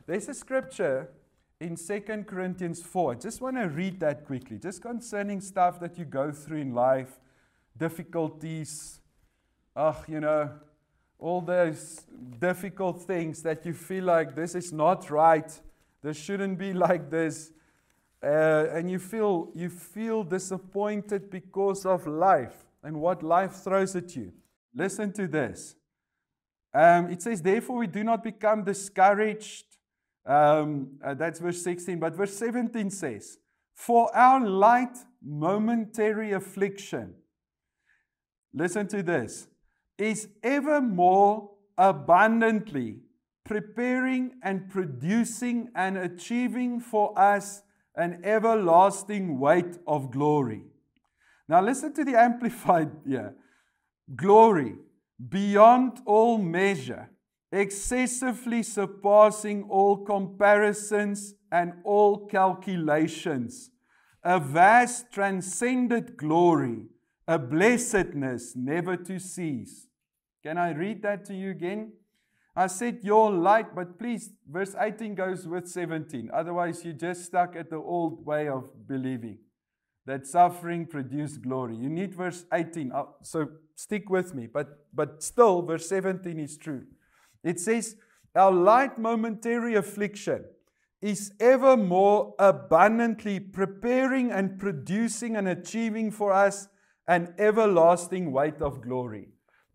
There's a scripture in 2 Corinthians 4. I just want to read that quickly, just concerning stuff that you go through in life, difficulties, all those difficult things that you feel like this is not right, this shouldn't be like this, and you feel disappointed because of life and what life throws at you. Listen to this. It says, therefore we do not become discouraged. That's verse 16. But verse 17 says, for our light momentary affliction, listen to this, is ever more abundantly preparing and producing and achieving for us an everlasting weight of glory. Now listen to the Amplified here. Glory beyond all measure, excessively surpassing all comparisons and all calculations, a vast transcendent glory, a blessedness never to cease. Can I read that to you again? I said your light, but please, verse 18 goes with 17. Otherwise, you're just stuck at the old way of believing that suffering produces glory. You need verse 18. So stick with me. But still, verse 17 is true. It says, our light momentary affliction is ever more abundantly preparing and producing and achieving for us an everlasting weight of glory.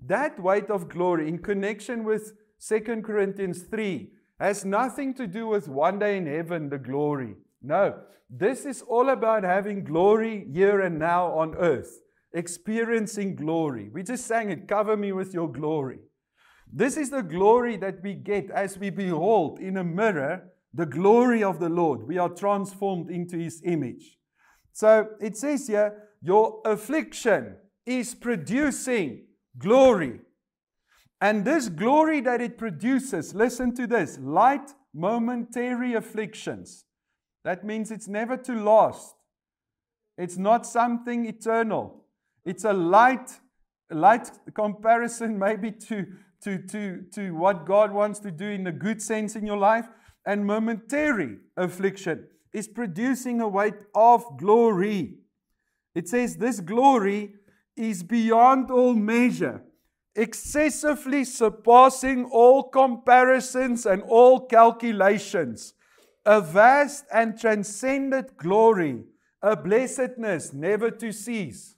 That weight of glory, in connection with 2 Corinthians 3, has nothing to do with one day in heaven, the glory. No, this is all about having glory here and now on earth, experiencing glory. We just sang it, cover me with your glory. This is the glory that we get as we behold in a mirror the glory of the Lord. We are transformed into His image. So it says here, your affliction is producing glory. And this glory that it produces, listen to this, light momentary afflictions. That means it's never to last. It's not something eternal. It's a light comparison maybe to what God wants to do in a good sense in your life. And momentary affliction is producing a weight of glory. It says this glory is beyond all measure, excessively surpassing all comparisons and all calculations, a vast and transcendent glory, a blessedness never to cease.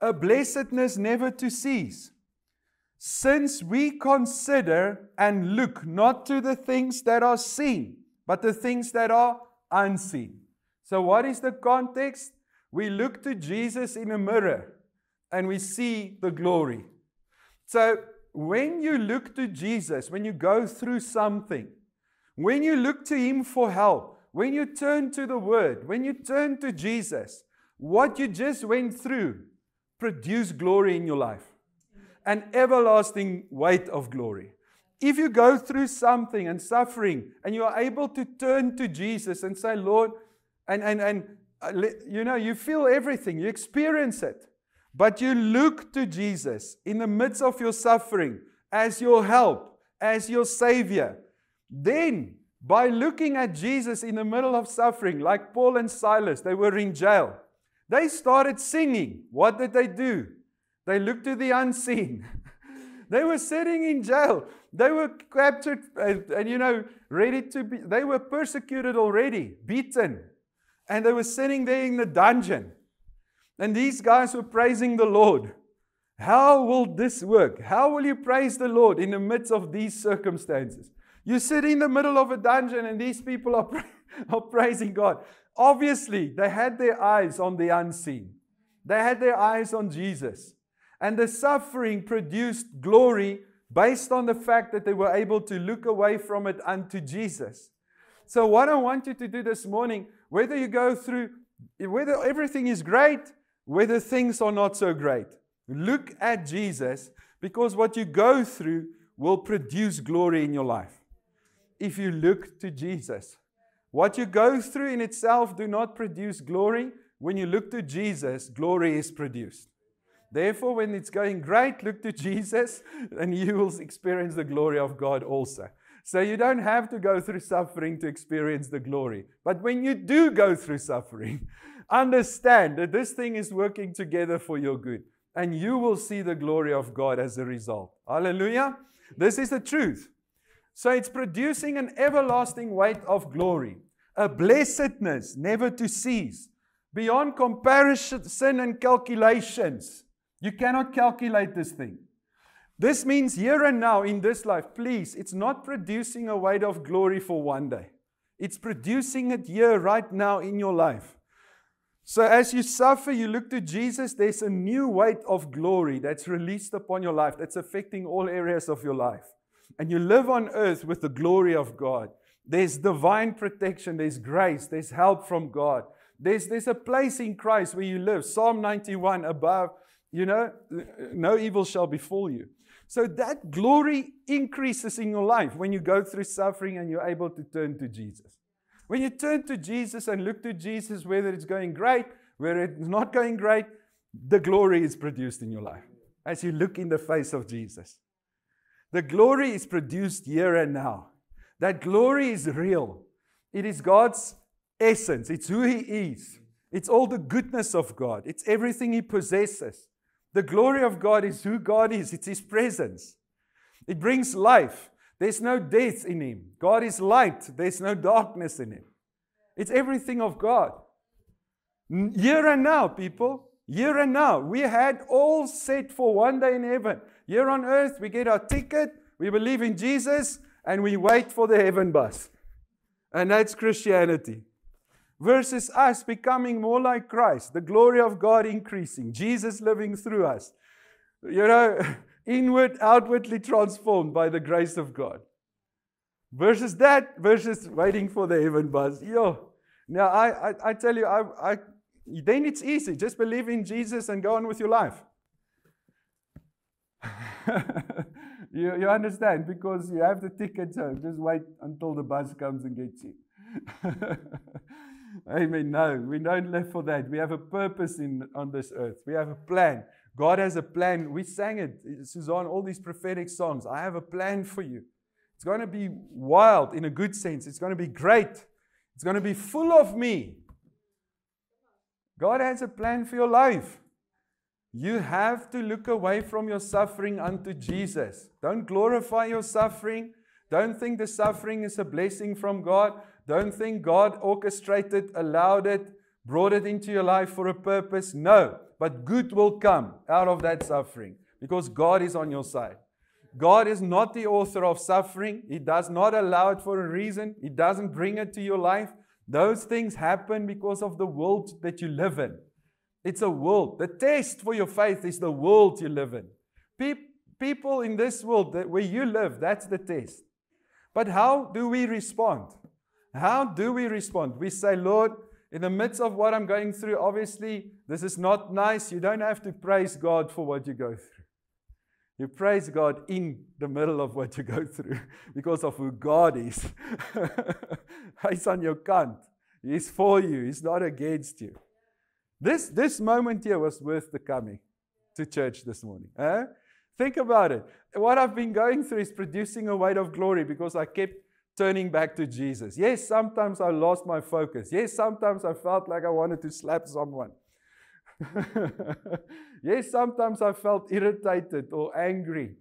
A blessedness never to cease. Since we consider and look not to the things that are seen, but the things that are unseen. So what is the context? We look to Jesus in a mirror and we see the glory. So when you look to Jesus, when you go through something, when you look to Him for help, when you turn to the Word, when you turn to Jesus, what you just went through produced glory in your life. An everlasting weight of glory. If you go through something and suffering and you are able to turn to Jesus and say, Lord, you feel everything, you experience it, but you look to Jesus in the midst of your suffering as your help, as your Savior, then by looking at Jesus in the middle of suffering, like Paul and Silas, they were in jail. They started singing. What did they do? They looked to the unseen. They were sitting in jail. They were captured and ready to be, they were persecuted already, beaten. And they were sitting there in the dungeon. And these guys were praising the Lord. How will this work? How will you praise the Lord in the midst of these circumstances? You sit in the middle of a dungeon and these people are praising God. Obviously, they had their eyes on the unseen. They had their eyes on Jesus. And the suffering produced glory based on the fact that they were able to look away from it unto Jesus. So what I want you to do this morning, whether you go through, whether everything is great, whether things are not so great, look at Jesus, because what you go through will produce glory in your life. If you look to Jesus. What you go through in itself do not produce glory. When you look to Jesus, glory is produced. Therefore, when it's going great, look to Jesus and you will experience the glory of God also. So you don't have to go through suffering to experience the glory. But when you do go through suffering, understand that this thing is working together for your good. And you will see the glory of God as a result. Hallelujah. This is the truth. So it's producing an everlasting weight of glory, a blessedness never to cease, beyond comparison and calculations. You cannot calculate this thing. This means here and now in this life, please, it's not producing a weight of glory for one day. It's producing it here right now in your life. So as you suffer, you look to Jesus, there's a new weight of glory that's released upon your life, that's affecting all areas of your life. And you live on earth with the glory of God. There's divine protection, there's grace, there's help from God. There's a place in Christ where you live. Psalm 91 above, no evil shall befall you. So that glory increases in your life when you go through suffering and you're able to turn to Jesus. When you turn to Jesus and look to Jesus, whether it's going great, whether it's not going great, the glory is produced in your life as you look in the face of Jesus. The glory is produced here and now. That glory is real. It is God's essence. It's who He is. It's all the goodness of God. It's everything He possesses. The glory of God is who God is. It's His presence. It brings life. There's no death in Him. God is light. There's no darkness in Him. It's everything of God. Here and now, people. Here and now. We had all set for one day in heaven. Here on earth, we get our ticket. We believe in Jesus. And we wait for the heaven bus. And that's Christianity. Versus us becoming more like Christ. The glory of God increasing. Jesus living through us. Inward, outwardly transformed by the grace of God. Versus waiting for the heaven bus. Now, I tell you, then it's easy. Just believe in Jesus and go on with your life. You understand? Because you have the ticket, so just wait until the bus comes and gets you. Amen. No, we don't live for that. We have a purpose on this earth. We have a plan. God has a plan. We sang it, Suzanne, all these prophetic songs. I have a plan for you. It's going to be wild in a good sense. It's going to be great. It's going to be full of me. God has a plan for your life. You have to look away from your suffering unto Jesus. Don't glorify your suffering. Don't think the suffering is a blessing from God. Don't think God orchestrated, allowed it, brought it into your life for a purpose. No, but good will come out of that suffering because God is on your side. God is not the author of suffering. He does not allow it for a reason. He doesn't bring it to your life. Those things happen because of the world that you live in. It's a world. The test for your faith is the world you live in. People in this world where you live, that's the test. But how do we respond? How do we respond? We say, Lord, in the midst of what I'm going through, obviously, this is not nice. You don't have to praise God for what you go through. You praise God in the middle of what you go through because of who God is. He's on your kant. He's for you. He's not against you. This moment here was worth the coming to church this morning. Think about it. What I've been going through is producing a weight of glory because I kept turning back to Jesus. Yes, sometimes I lost my focus. Yes, sometimes I felt like I wanted to slap someone. Yes, sometimes I felt irritated or angry.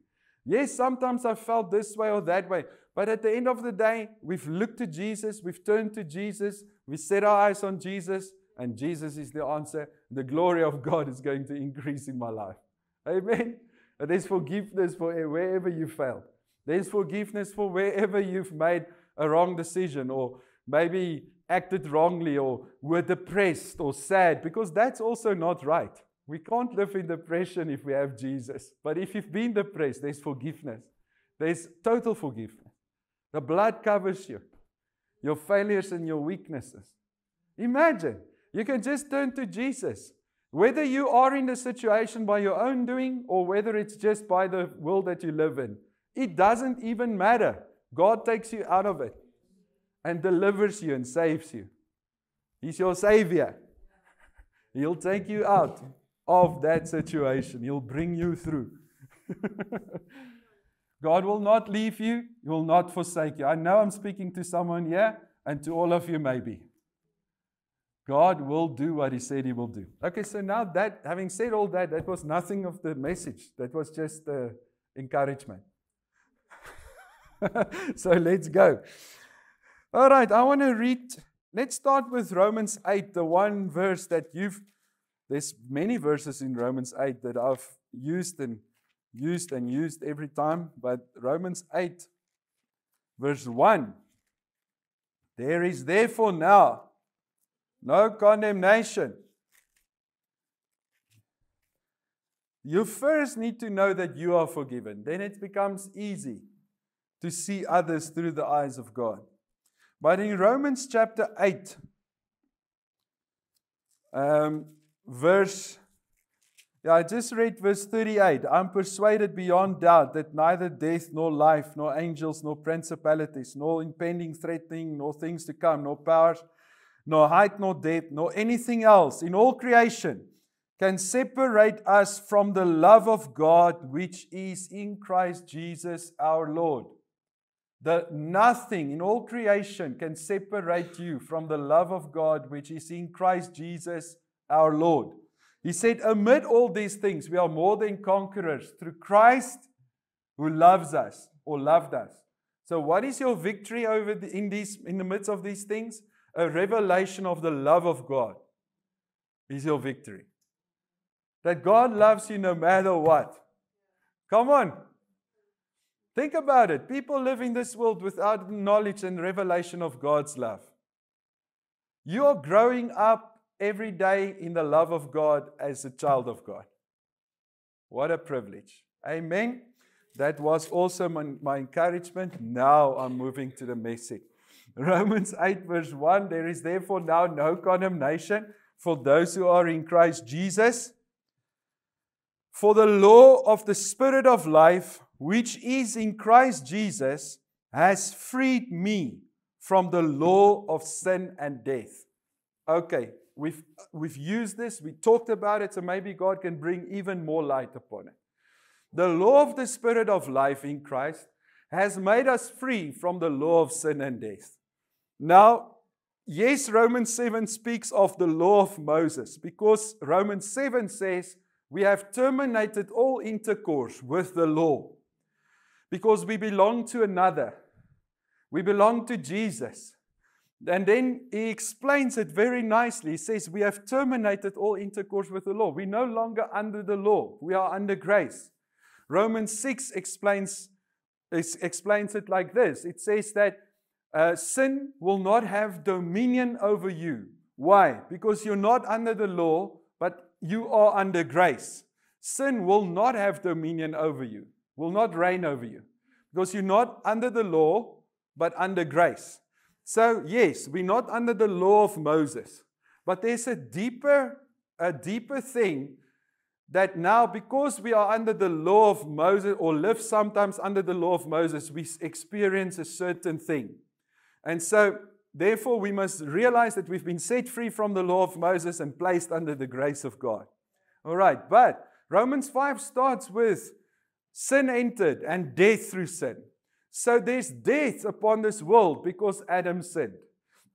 Yes, sometimes I felt this way or that way. But at the end of the day, we've looked to Jesus, we've turned to Jesus, we set our eyes on Jesus, and Jesus is the answer. The glory of God is going to increase in my life. Amen. There's forgiveness for wherever you failed. There's forgiveness for wherever you've made a wrong decision or maybe acted wrongly or were depressed or sad, because that's also not right. We can't live in depression if we have Jesus. But if you've been depressed, there's forgiveness. There's total forgiveness. The blood covers you, your failures and your weaknesses. Imagine, you can just turn to Jesus. Whether you are in the situation by your own doing or whether it's just by the world that you live in, it doesn't even matter. God takes you out of it and delivers you and saves you. He's your Savior. He'll take you out of that situation. He'll bring you through. God will not leave you. He will not forsake you. I know I'm speaking to someone here and to all of you maybe. God will do what He said He will do. Okay, so now that, having said all that, that was nothing of the message. That was just encouragement. So let's go. All right, I want to read. Let's start with Romans 8, the one verse that there's many verses in Romans 8 that I've used every time, but Romans 8, verse 1. There is therefore now no condemnation. You first need to know that you are forgiven. Then it becomes easy to see others through the eyes of God. But in Romans chapter 8, I just read verse 38. I'm persuaded beyond doubt that neither death, nor life, nor angels, nor principalities, nor impending threatening, nor things to come, nor powers, nor height, nor depth, nor anything else in all creation can separate us from the love of God which is in Christ Jesus our Lord. That nothing in all creation can separate you from the love of God which is in Christ Jesus our Lord. He said, amid all these things, we are more than conquerors through Christ who loves us or loved us. So what is your victory in the midst of these things? A revelation of the love of God is your victory. That God loves you no matter what. Come on. Think about it. People live in this world without knowledge and revelation of God's love. You are growing up every day in the love of God as a child of God. What a privilege. Amen. That was also my encouragement. Now I'm moving to the message. Romans 8 verse 1, there is therefore now no condemnation for those who are in Christ Jesus. For the law of the Spirit of life, which is in Christ Jesus, has freed me from the law of sin and death. Okay, we've used this, we talked about it, so maybe God can bring even more light upon it. The law of the Spirit of life in Christ has made us free from the law of sin and death. Now, yes, Romans 7 speaks of the law of Moses, because Romans 7 says we have terminated all intercourse with the law, because we belong to another. We belong to Jesus. And then he explains it very nicely. He says we have terminated all intercourse with the law. We're no longer under the law. We are under grace. Romans 6 explains it like this. It says that sin will not have dominion over you. Why? Because you're not under the law, but you are under grace. Sin will not have dominion over you, will not reign over you, because you're not under the law, but under grace. So yes, we're not under the law of Moses, but there's a deeper thing that now, because we are under the law of Moses, or live sometimes under the law of Moses, we experience a certain thing. And so, therefore, we must realize that we've been set free from the law of Moses and placed under the grace of God. All right, but Romans 5 starts with sin entered and death through sin. So there's death upon this world because Adam sinned.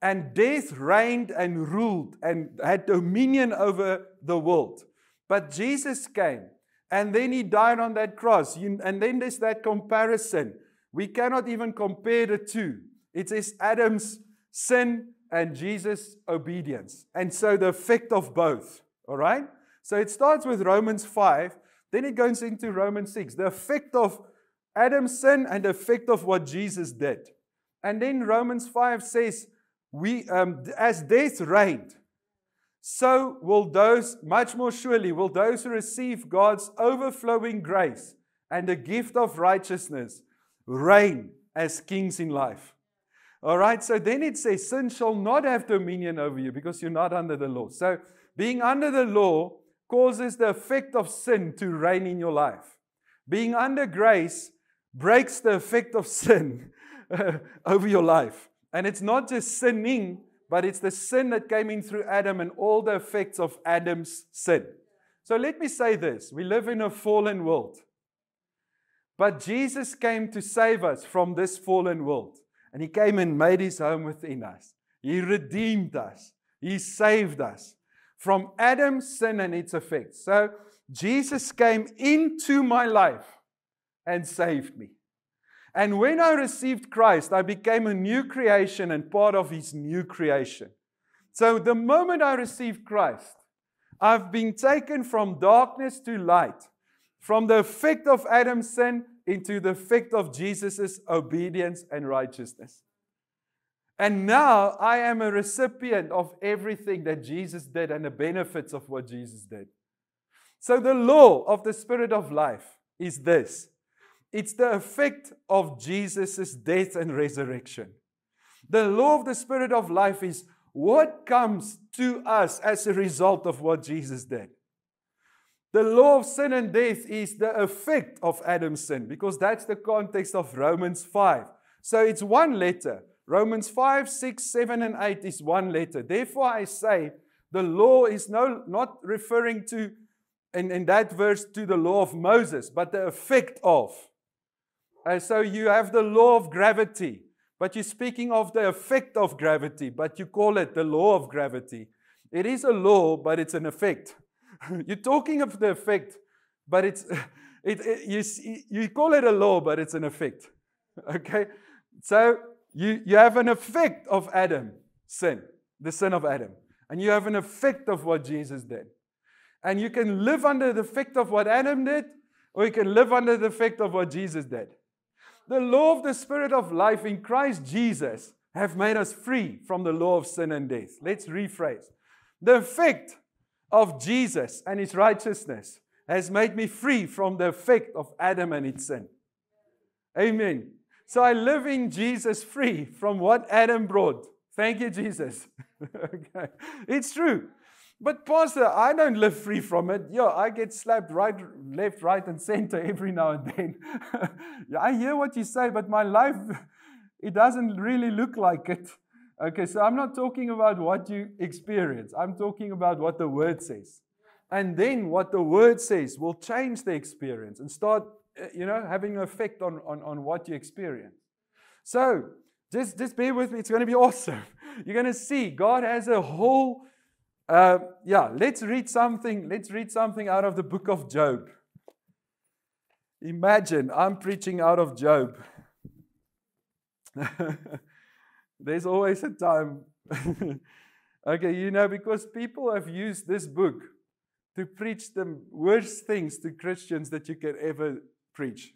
And death reigned and ruled and had dominion over the world. But Jesus came, and then He died on that cross. And then there's that comparison. We cannot even compare the two. It says Adam's sin and Jesus' obedience. And so the effect of both. All right? So it starts with Romans 5. Then it goes into Romans 6. The effect of Adam's sin and the effect of what Jesus did. And then Romans 5 says, as death reigned, so will much more surely will those who receive God's overflowing grace and the gift of righteousness reign as kings in life. All right, so then it says, sin shall not have dominion over you because you're not under the law. So being under the law causes the effect of sin to reign in your life. Being under grace breaks the effect of sin over your life. And it's not just sinning, but it's the sin that came in through Adam and all the effects of Adam's sin. So let me say this. We live in a fallen world. But Jesus came to save us from this fallen world. And He came and made His home within us. He redeemed us. He saved us from Adam's sin and its effects. So Jesus came into my life and saved me. And when I received Christ, I became a new creation and part of His new creation. So the moment I received Christ, I've been taken from darkness to light, from the effect of Adam's sin into the effect of Jesus' obedience and righteousness. And now I am a recipient of everything that Jesus did and the benefits of what Jesus did. So the law of the Spirit of life is this. It's the effect of Jesus' death and resurrection. The law of the Spirit of life is what comes to us as a result of what Jesus did. The law of sin and death is the effect of Adam's sin, because that's the context of Romans 5. So it's one letter. Romans 5, 6, 7, and 8 is one letter. Therefore I say, the law is not referring to, in that verse, to the law of Moses, but the effect of. So you have the law of gravity, but you're speaking of the effect of gravity, but you call it the law of gravity. It is a law, but it's an effect. You're talking of the effect, but you call it a law, but it's an effect. Okay? So you have an effect of Adam, sin, the sin of Adam. And you have an effect of what Jesus did. And you can live under the effect of what Adam did, or you can live under the effect of what Jesus did. The law of the Spirit of life in Christ Jesus have made us free from the law of sin and death. Let's rephrase. The effect of Jesus and His righteousness has made me free from the effect of Adam and its sin. Amen. So I live in Jesus free from what Adam brought. Thank you, Jesus. Okay. It's true. But Pastor, I don't live free from it. Yeah, I get slapped right, left, right, and center every now and then. Yeah, I hear what you say, but my life, it doesn't really look like it. Okay, so I'm not talking about what you experience. I'm talking about what the Word says. And then what the Word says will change the experience and start, having an effect on what you experience. So, just bear with me. It's going to be awesome. You're going to see God has a whole, let's read something. Let's read something out of the book of Job. Imagine I'm preaching out of Job. There's always a time. Okay, because people have used this book to preach the worst things to Christians that you can ever preach.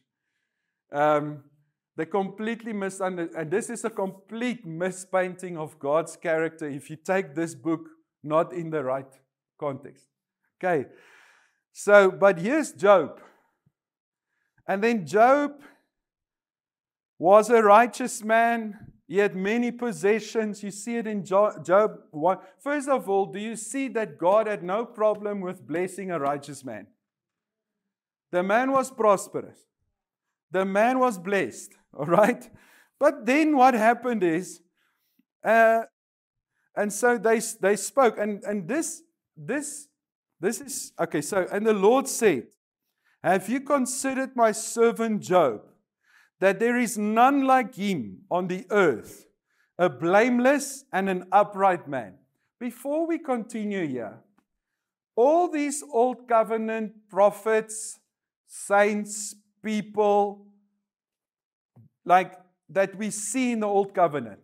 They completely misunderstand. And this is a complete mispainting of God's character if you take this book not in the right context. Okay, but here's Job. And then Job was a righteous man. He had many possessions. You see it in Job 1. First of all, do you see that God had no problem with blessing a righteous man? The man was prosperous. The man was blessed. All right? But then what happened is, and so they spoke. And this is, okay, so, and the Lord said, have you considered my servant Job, that there is none like him on the earth, a blameless and an upright man? Before we continue here, all these old covenant prophets, saints, people, like that we see in the old covenant,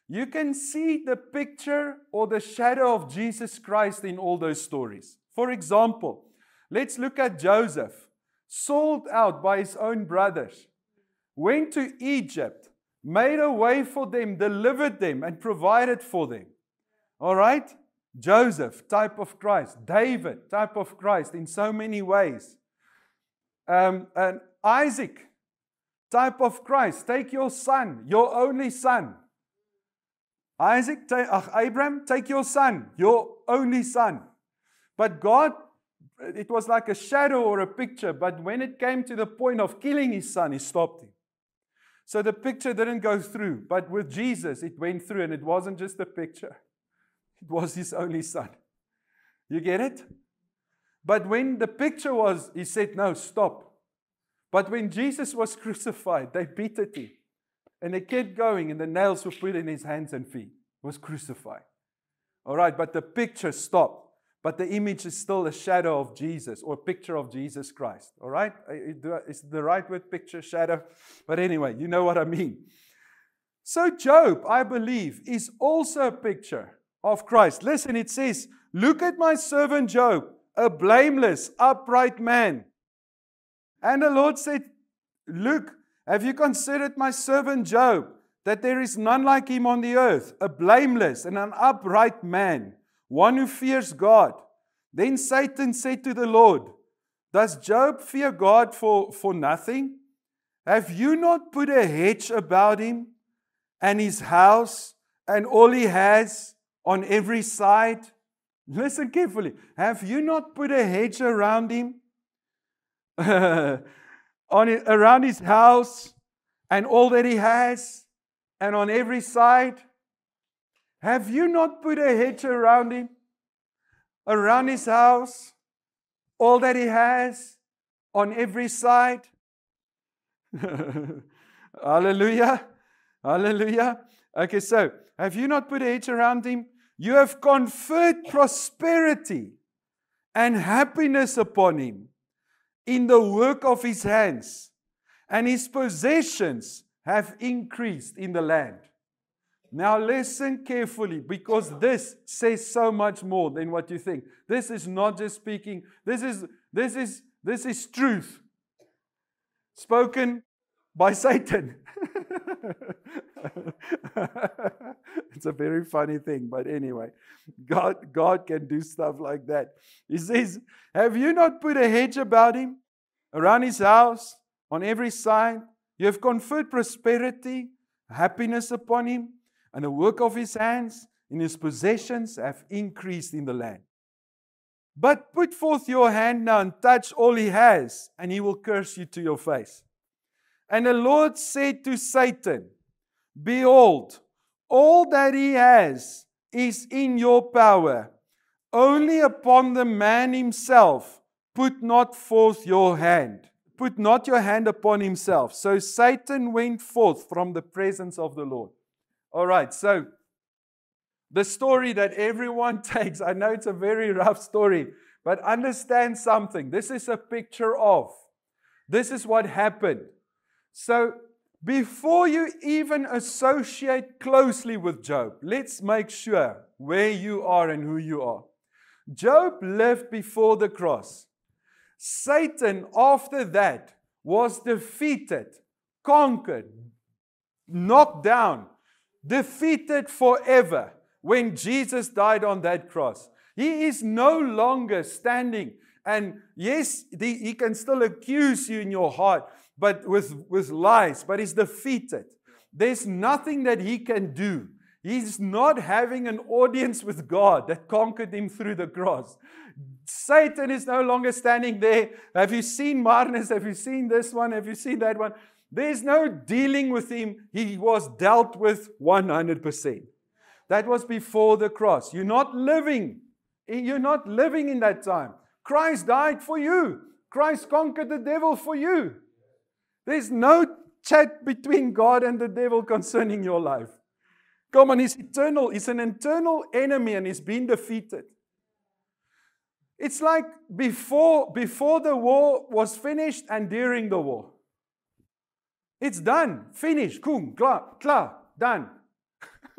you can see the picture or the shadow of Jesus Christ in all those stories. For example, let's look at Joseph, sold out by his own brothers, went to Egypt, made a way for them, delivered them, and provided for them. All right? Joseph, type of Christ. David, type of Christ in so many ways. And Isaac, type of Christ. Take your son, your only son. Abraham, take your son, your only son. But God, it was like a shadow or a picture, but when it came to the point of killing his son, he stopped him. So the picture didn't go through, but with Jesus, it went through, and it wasn't just a picture. It was his only son. You get it? But when the picture was, he said, no, stop. But when Jesus was crucified, they beat him. And they kept going, and the nails were put in his hands and feet. He was crucified. All right, but the picture stopped. But the image is still a shadow of Jesus, or a picture of Jesus Christ. All right? Is the right word picture, shadow? But anyway, you know what I mean. So Job, I believe, is also a picture of Christ. Listen, it says, look at my servant Job, a blameless, upright man. And the Lord said, look, have you considered my servant Job, that there is none like him on the earth, a blameless and an upright man, one who fears God? Then Satan said to the Lord, does Job fear God for nothing? Have you not put a hedge about him and his house and all he has on every side? Listen carefully. Have you not put a hedge around him? Around his house and all that he has and on every side? Have you not put a hedge around him? Around his house, all that he has on every side? Hallelujah. Hallelujah. Okay, so have you not put a hedge around him? You have conferred prosperity and happiness upon him in the work of his hands, and his possessions have increased in the land. Now listen carefully, because this says so much more than what you think. This is not just speaking. This is truth spoken by Satan. It's a very funny thing, but anyway, God can do stuff like that. He says, have you not put a hedge about him, around his house, on every side? You have conferred prosperity, happiness upon him, and the work of his hands in his possessions have increased in the land. But put forth your hand now and touch all he has, and he will curse you to your face. And the Lord said to Satan, behold, all that he has is in your power. Only upon the man himself put not forth your hand. Put not your hand upon himself. So Satan went forth from the presence of the Lord. All right, so the story that everyone takes, I know it's a very rough story, but understand something. This is a picture of. This is what happened. So before you even associate closely with Job, let's make sure where you are and who you are. Job lived before the cross. Satan, after that, was defeated, conquered, knocked down, defeated forever when Jesus died on that cross. He is no longer standing. And yes, he can still accuse you in your heart, but with lies, but he's defeated. There's nothing that he can do. He's not having an audience with God that conquered him through the cross. Satan is no longer standing there. Have you seen Marnus? Have you seen this one? Have you seen that one? There's no dealing with him. He was dealt with 100%. That was before the cross. You're not living in that time. Christ died for you. Christ conquered the devil for you. There's no chat between God and the devil concerning your life. Come on, he's eternal. He's an eternal enemy and he's been defeated. It's like before the war was finished and during the war. It's done, finished, klar, done.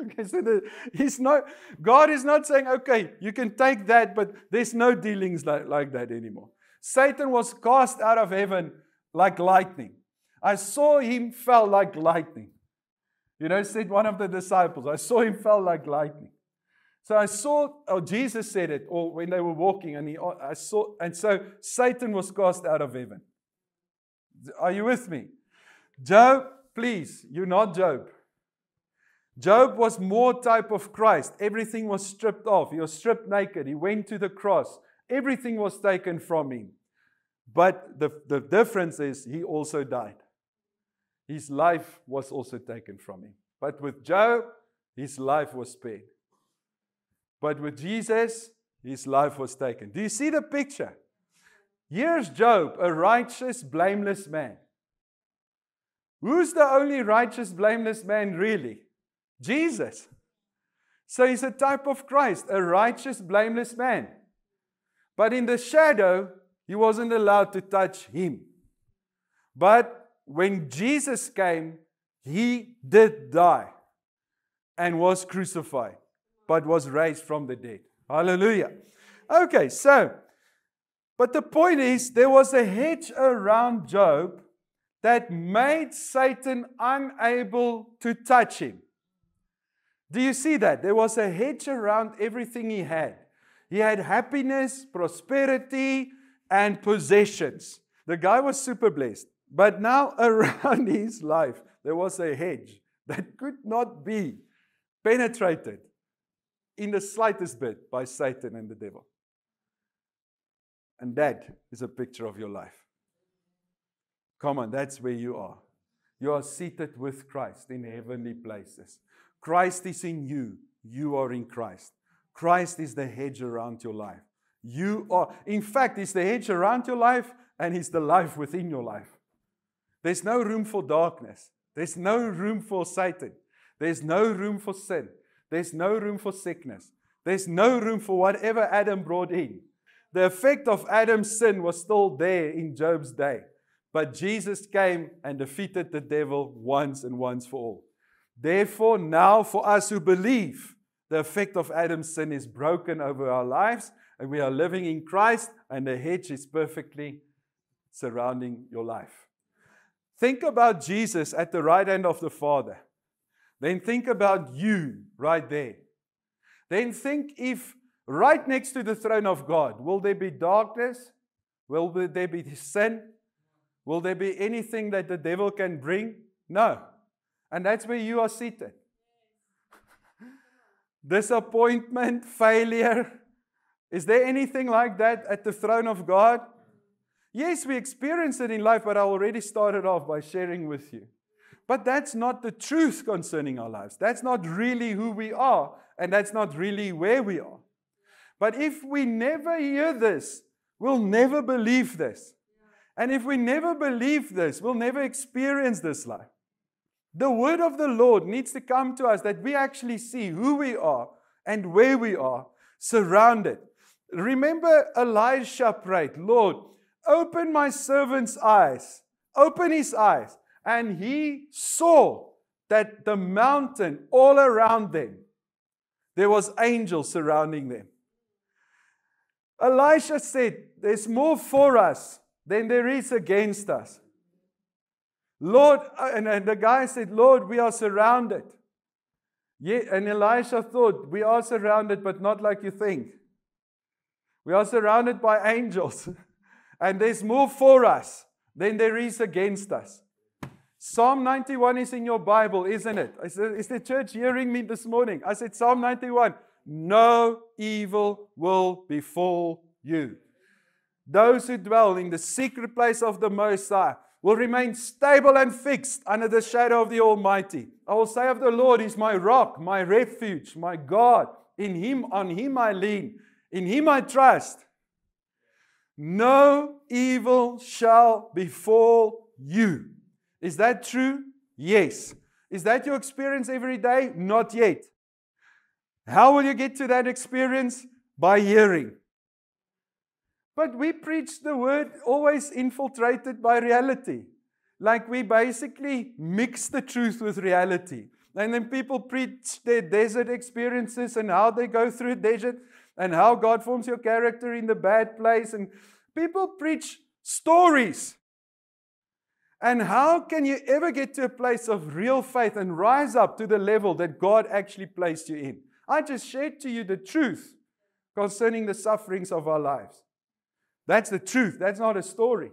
Okay, so God is not saying, okay, you can take that, but there's no dealings like that anymore. Satan was cast out of heaven like lightning. I saw him fell like lightning. Said one of the disciples, I saw him fell like lightning. So Jesus said it, or when they were walking, and so Satan was cast out of heaven. Are you with me? Job, please, you're not Job. Job was more type of Christ. Everything was stripped off. He was stripped naked. He went to the cross. Everything was taken from him. But the difference is he also died. His life was also taken from him. But with Job, his life was spared. But with Jesus, his life was taken. Do you see the picture? Here's Job, a righteous, blameless man. Who's the only righteous, blameless man really? Jesus. So he's a type of Christ, a righteous, blameless man. But in the shadow, he wasn't allowed to touch him. But when Jesus came, he did die and was crucified, but was raised from the dead. Hallelujah. Okay, but the point is, there was a hedge around Job that made Satan unable to touch him. Do you see that? There was a hedge around everything he had. He had happiness, prosperity, and possessions. The guy was super blessed. But now around his life, there was a hedge that could not be penetrated in the slightest bit by Satan and the devil. And that is a picture of your life. Come on, that's where you are. You are seated with Christ in heavenly places. Christ is in you. You are in Christ. Christ is the hedge around your life. You are, in fact, He's the hedge around your life and He's the life within your life. There's no room for darkness. There's no room for Satan. There's no room for sin. There's no room for sickness. There's no room for whatever Adam brought in. The effect of Adam's sin was still there in Job's day. But Jesus came and defeated the devil once and once for all. Therefore, now for us who believe, the effect of Adam's sin is broken over our lives, and we are living in Christ, and the hedge is perfectly surrounding your life. Think about Jesus at the right hand of the Father. Then think about you right there. Then think if right next to the throne of God, will there be darkness? Will there be sin? Will there be anything that the devil can bring? No. And that's where you are seated. Disappointment, failure. Is there anything like that at the throne of God? Yes, we experience it in life, but I already started off by sharing with you. But that's not the truth concerning our lives. That's not really who we are, and that's not really where we are. But if we never hear this, we'll never believe this. And if we never believe this, we'll never experience this life. The word of the Lord needs to come to us that we actually see who we are and where we are surrounded. Remember Elisha prayed, Lord, open my servant's eyes. Open his eyes. And he saw that the mountain all around them, there was angels surrounding them. Elisha said, there's more for us than there is against us. Lord, and the guy said, Lord, we are surrounded. Yeah, and Elisha thought, we are surrounded, but not like you think. We are surrounded by angels. And there's more for us than there is against us. Psalm 91 is in your Bible, isn't it? Is the church hearing me this morning? I said, Psalm 91, no evil will befall you. Those who dwell in the secret place of the Most High will remain stable and fixed under the shadow of the Almighty. I will say of the Lord, He's my rock, my refuge, my God. In Him, on Him I lean. In Him I trust. No evil shall befall you. Is that true? Yes. Is that your experience every day? Not yet. How will you get to that experience? By hearing. But we preach the word always infiltrated by reality. Like we basically mix the truth with reality. And then people preach their desert experiences and how they go through a desert and how God forms your character in the bad place. And people preach stories. And how can you ever get to a place of real faith and rise up to the level that God actually placed you in? I just shared to you the truth concerning the sufferings of our lives. That's the truth. That's not a story.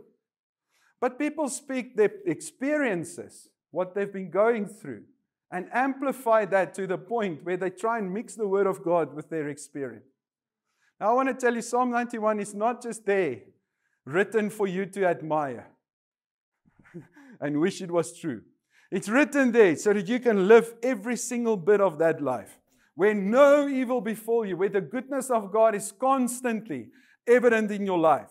But people speak their experiences, what they've been going through, and amplify that to the point where they try and mix the Word of God with their experience. Now I want to tell you, Psalm 91 is not just there, written for you to admire and wish it was true. It's written there so that you can live every single bit of that life, where no evil befall you, where the goodness of God is constantly evident in your life.